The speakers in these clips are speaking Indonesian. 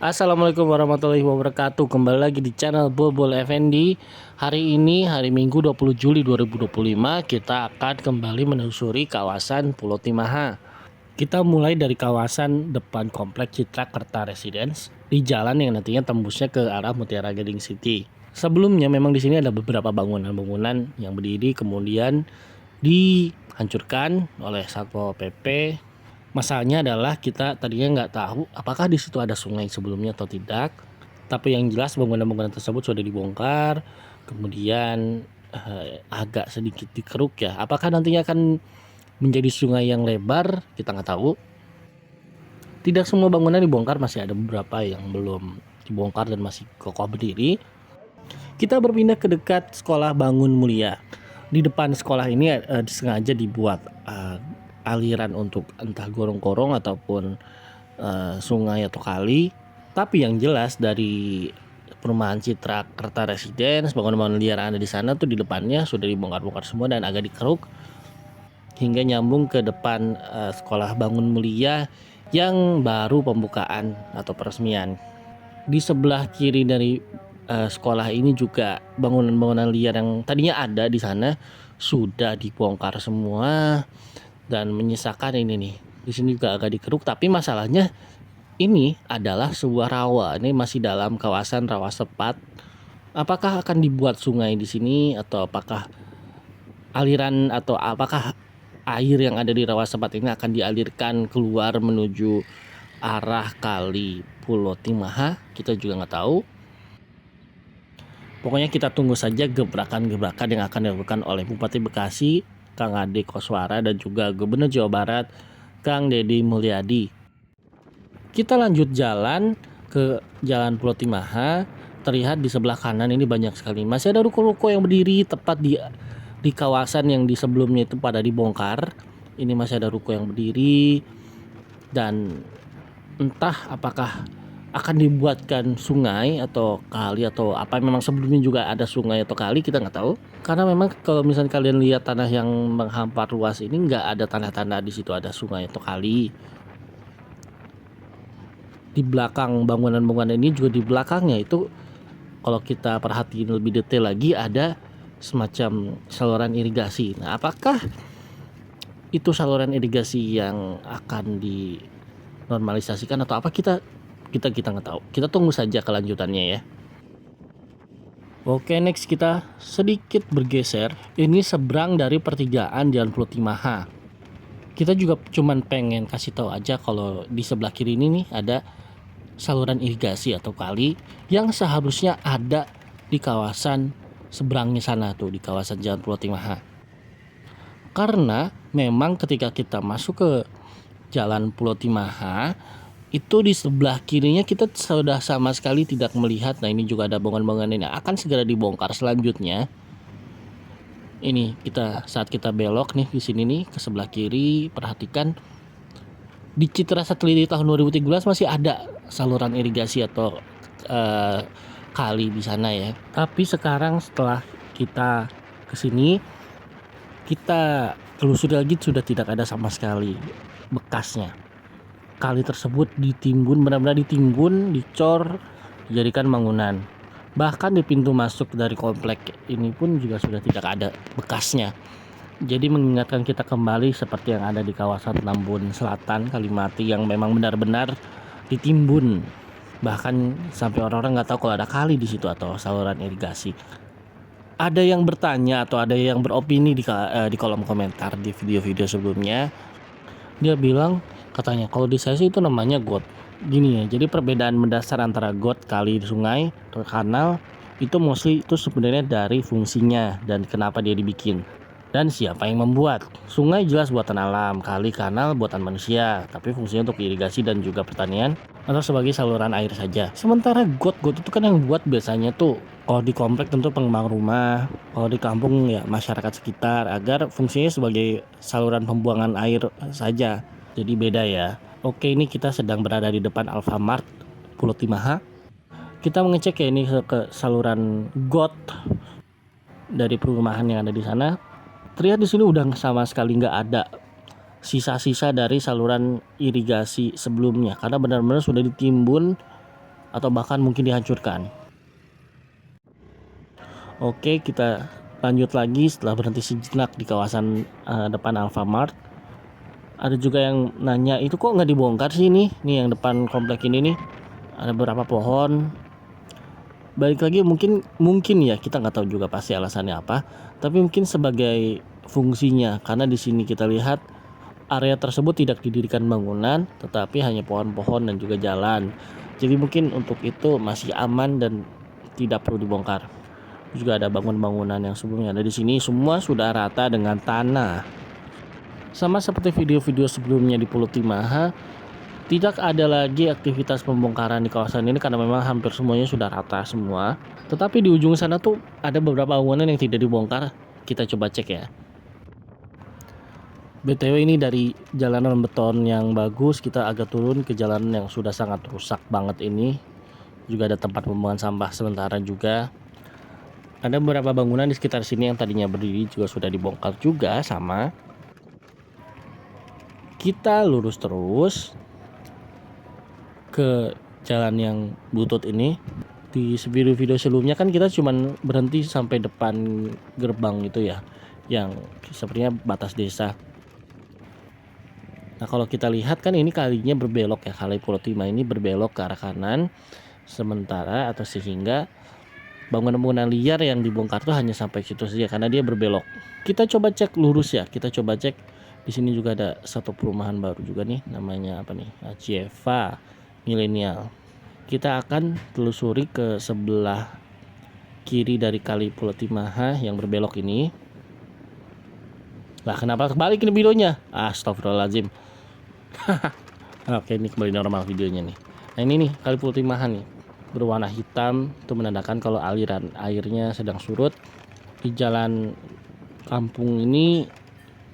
Assalamualaikum warahmatullahi wabarakatuh. Kembali lagi di channel Bobol Effendi. Hari ini hari Minggu 20 Juli 2025 kita akan kembali menelusuri kawasan Pulau Timaha. Kita mulai dari kawasan depan Komplek Citra Kerta Residence di jalan yang nantinya tembusnya ke arah Mutiara Gading City. Sebelumnya memang di sini ada beberapa bangunan-bangunan yang berdiri kemudian dihancurkan oleh Satpol PP. Masalahnya adalah kita tadinya nggak tahu apakah di situ ada sungai sebelumnya atau tidak. Tapi yang jelas bangunan-bangunan tersebut sudah dibongkar. Kemudian agak sedikit dikeruk ya. Apakah nantinya akan menjadi sungai yang lebar? Kita nggak tahu. Tidak semua bangunan dibongkar, masih ada beberapa yang belum dibongkar dan masih kokoh berdiri. Kita berpindah ke dekat sekolah Bangun Mulia. Di depan sekolah ini sengaja dibuat aliran untuk entah gorong-gorong ataupun sungai atau kali. Tapi yang jelas dari perumahan Citra Kerta Residence, bangunan-bangunan liar yang ada di sana tuh di depannya sudah dibongkar-bongkar semua dan agak dikeruk hingga nyambung ke depan sekolah Bangun Mulia yang baru pembukaan atau peresmian. Di sebelah kiri dari sekolah ini juga bangunan-bangunan liar yang tadinya ada di sana sudah dibongkar semua. Dan menyisakan ini nih, di sini juga agak dikeruk, tapi masalahnya ini adalah sebuah rawa. Ini masih dalam kawasan rawa sepat. Apakah akan dibuat sungai di sini atau apakah aliran atau apakah air yang ada di rawa sepat ini akan dialirkan keluar menuju arah kali Pulau Timaha? Kita juga nggak tahu. Pokoknya kita tunggu saja gebrakan-gebrakan yang akan dilakukan oleh Bupati Bekasi Kang Ade Koswara dan juga Gubernur Jawa Barat Kang Deddy Mulyadi. Kita lanjut jalan ke Jalan Pulau Timaha. Terlihat di sebelah kanan ini banyak sekali masih ada ruko-ruko yang berdiri tepat di kawasan yang di sebelumnya itu pada dibongkar. Ini masih ada ruko yang berdiri dan entah apakah akan dibuatkan sungai atau kali atau apa, memang sebelumnya juga ada sungai atau kali, kita nggak tahu. Karena memang kalau misalnya kalian lihat tanah yang menghampar luas ini nggak ada tanda-tanda di situ ada sungai atau kali. Di belakang bangunan-bangunan ini juga di belakangnya itu kalau kita perhatiin lebih detail lagi ada semacam saluran irigasi. Nah, apakah itu saluran irigasi yang akan dinormalisasikan atau apa, kita nggak tahu. Kita tunggu saja kelanjutannya ya. Oke, next kita sedikit bergeser. Ini seberang dari pertigaan Jalan Pulau Timaha. Kita juga cuman pengen kasih tahu aja kalau di sebelah kiri ini nih ada saluran irigasi atau kali yang seharusnya ada di kawasan seberangnya sana tuh, di kawasan Jalan Pulau Timaha. Karena memang ketika kita masuk ke Jalan Pulau Timaha itu di sebelah kirinya kita sudah sama sekali tidak melihat. Nah, ini juga ada bangunan-bangunan ini akan segera dibongkar selanjutnya. Ini saat kita belok nih di sini nih ke sebelah kiri, perhatikan di Citra Satelit di tahun 2013 masih ada saluran irigasi atau kali di sana ya. Tapi sekarang setelah kita kesini, kita telusuri lagi sudah tidak ada sama sekali bekasnya. Kali tersebut ditimbun, benar-benar ditimbun, dicor, dijadikan bangunan. Bahkan di pintu masuk dari komplek ini pun juga sudah tidak ada bekasnya. Jadi mengingatkan kita kembali seperti yang ada di kawasan Tambun Selatan, Kalimati, yang memang benar-benar ditimbun. Bahkan sampai orang-orang nggak tahu kalau ada kali di situ atau saluran irigasi. Ada yang bertanya atau ada yang beropini di kolom komentar di video-video sebelumnya. Dia bilang, katanya kalau di saya sih itu namanya got. Gini ya, jadi perbedaan mendasar antara got, kali, sungai, atau kanal itu mostly itu sebenarnya dari fungsinya dan kenapa dia dibikin dan siapa yang membuat. Sungai jelas buatan alam, kali, kanal buatan manusia, tapi fungsinya untuk irigasi dan juga pertanian atau sebagai saluran air saja. Sementara got itu kan yang buat biasanya tuh kalau di komplek tentu pengembang rumah, kalau di kampung ya masyarakat sekitar, agar fungsinya sebagai saluran pembuangan air saja. Jadi beda ya. Oke, ini kita sedang berada di depan Alfamart Pulau Timaha. Kita mengecek ya ini ke saluran got dari perumahan yang ada di sana. Terlihat di sini udah sama sekali nggak ada sisa-sisa dari saluran irigasi sebelumnya karena benar-benar sudah ditimbun atau bahkan mungkin dihancurkan. Oke, kita lanjut lagi setelah berhenti sejenak di kawasan depan Alfamart. Ada juga yang nanya, itu kok nggak dibongkar sih nih yang depan komplek ini nih, ada beberapa pohon. Balik lagi, mungkin ya, kita nggak tahu juga pasti alasannya apa, tapi mungkin sebagai fungsinya, karena di sini kita lihat area tersebut tidak didirikan bangunan, tetapi hanya pohon-pohon dan juga jalan. Jadi mungkin untuk itu masih aman dan tidak perlu dibongkar. Juga ada bangunan-bangunan yang sebelumnya ada di sini, semua sudah rata dengan tanah. Sama seperti video-video sebelumnya di Pulau Timaha, tidak ada lagi aktivitas pembongkaran di kawasan ini karena memang hampir semuanya sudah rata semua. Tetapi di ujung sana tuh ada beberapa bangunan yang tidak dibongkar. Kita coba cek ya. BTW ini dari jalanan beton yang bagus, kita agak turun ke jalan yang sudah sangat rusak banget ini. Juga ada tempat pembuangan sampah sementara juga. Ada beberapa bangunan di sekitar sini yang tadinya berdiri juga sudah dibongkar juga sama. Kita lurus terus ke jalan yang butut ini. Di video-video sebelumnya kan kita cuman berhenti sampai depan gerbang itu ya, yang sepertinya batas desa. Nah kalau kita lihat kan ini kalinya berbelok ya, kali Pulau Timah ini berbelok ke arah kanan, sementara atau sehingga bangunan-bangunan liar yang dibongkar tuh hanya sampai situ saja karena dia berbelok. Kita coba cek lurus ya, kita coba cek. Di sini juga ada satu perumahan baru juga nih, namanya apa nih? Acieva Milenial. Kita akan telusuri ke sebelah kiri dari kali Pulau Timaha yang berbelok ini. Lah kenapa kebalik ini videonya? Astagfirullahaladzim. Oke, ini kembali normal videonya nih. Nah ini nih kali Pulau Timaha nih, berwarna hitam, itu menandakan kalau aliran airnya sedang surut. Di jalan kampung ini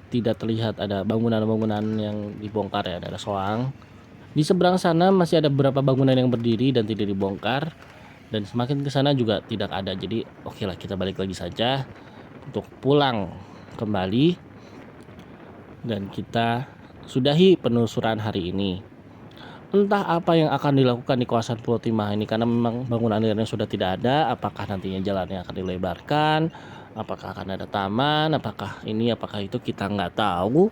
tidak terlihat ada bangunan-bangunan yang dibongkar ya, ada soang. Di seberang sana masih ada beberapa bangunan yang berdiri dan tidak dibongkar, dan semakin ke sana juga tidak ada. Jadi oke lah, kita balik lagi saja untuk pulang kembali dan kita sudahi penelusuran hari ini. Entah apa yang akan dilakukan di kawasan Pulau Timah ini, karena memang bangunan liarnya sudah tidak ada. Apakah nantinya jalannya akan dilebarkan, apakah akan ada taman, apakah ini, apakah itu, kita nggak tahu.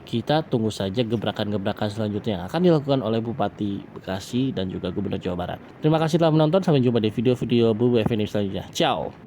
Kita tunggu saja gebrakan-gebrakan selanjutnya yang akan dilakukan oleh Bupati Bekasi dan juga Gubernur Jawa Barat. Terima kasih telah menonton, sampai jumpa di video-video Bu Effendi selanjutnya. Ciao.